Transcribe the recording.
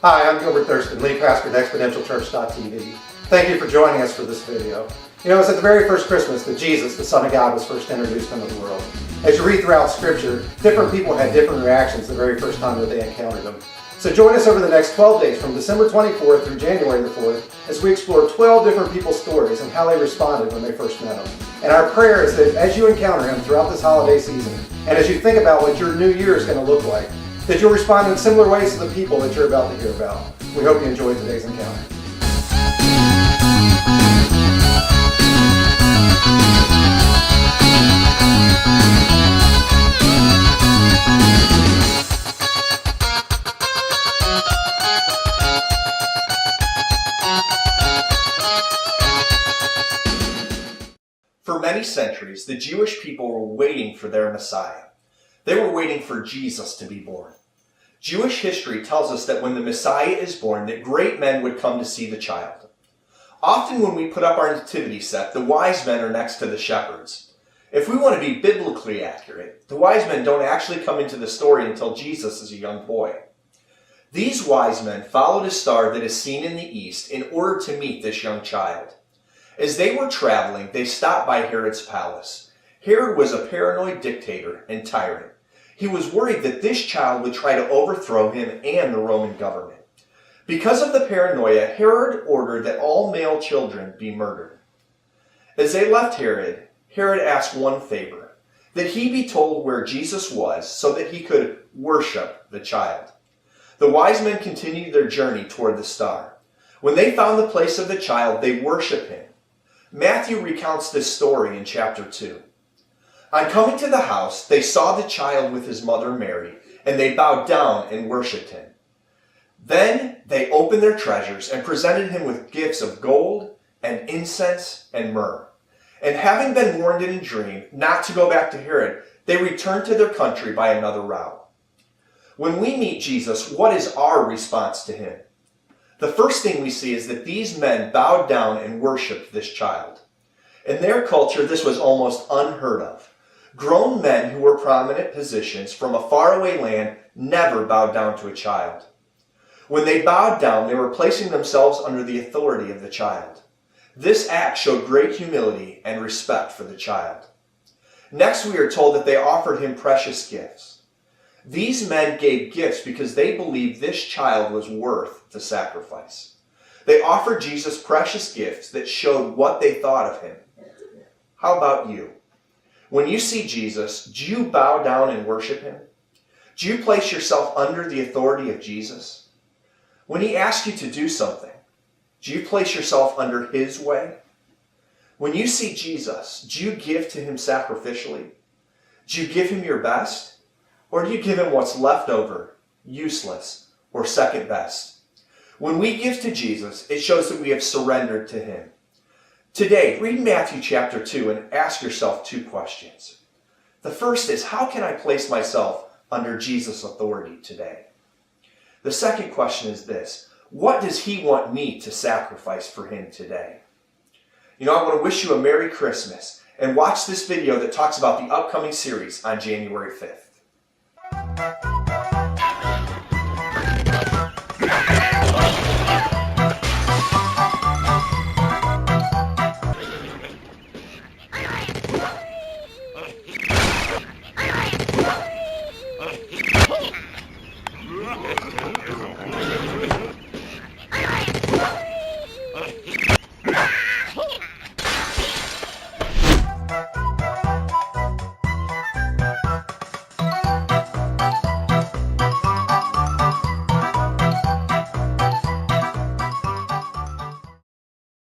Hi, I'm Gilbert Thurston, lead pastor at ExponentialChurch.tv. Thank you for joining us for this video. You know, it was at the very first Christmas that Jesus, the Son of God, was first introduced into the world. As you read throughout Scripture, different people had different reactions the very first time that they encountered him. So join us over the next 12 days from December 24th through January the 4th as we explore 12 different people's stories and how they responded when they first met him. And our prayer is that as you encounter him throughout this holiday season, and as you think about what your new year is going to look like, that you'll respond in similar ways to the people that you're about to hear about. We hope you enjoyed today's encounter. For many centuries, the Jewish people were waiting for their Messiah. They were waiting for Jesus to be born. Jewish history tells us that when the Messiah is born, that great men would come to see the child. Often when we put up our nativity set, the wise men are next to the shepherds. If we want to be biblically accurate, the wise men don't actually come into the story until Jesus is a young boy. These wise men followed a star that is seen in the east in order to meet this young child. As they were traveling, they stopped by Herod's palace. Herod was a paranoid dictator and tyrant. He was worried that this child would try to overthrow him and the Roman government. Because of the paranoia, Herod ordered that all male children be murdered. As they left Herod, Herod asked one favor, that he be told where Jesus was so that he could worship the child. The wise men continued their journey toward the star. When they found the place of the child, they worshiped him. Matthew recounts this story in chapter 2. On coming to the house, they saw the child with his mother Mary, and they bowed down and worshipped him. Then they opened their treasures and presented him with gifts of gold and incense and myrrh. And having been warned in a dream not to go back to Herod, they returned to their country by another route. When we meet Jesus, what is our response to him? The first thing we see is that these men bowed down and worshipped this child. In their culture, this was almost unheard of. Grown men who were prominent positions from a faraway land never bowed down to a child. When they bowed down, they were placing themselves under the authority of the child. This act showed great humility and respect for the child. Next, we are told that they offered him precious gifts. These men gave gifts because they believed this child was worth the sacrifice. They offered Jesus precious gifts that showed what they thought of him. How about you? When you see Jesus, do you bow down and worship him? Do you place yourself under the authority of Jesus? When he asks you to do something, do you place yourself under his way? When you see Jesus, do you give to him sacrificially? Do you give him your best? Or do you give him what's left over, useless, or second best? When we give to Jesus, it shows that we have surrendered to him. Today, read Matthew chapter 2 and ask yourself two questions. The first is, how can I place myself under Jesus' authority today? The second question is this, what does he want me to sacrifice for him today? You know, I want to wish you a Merry Christmas and watch this video that talks about the upcoming series on January 5th.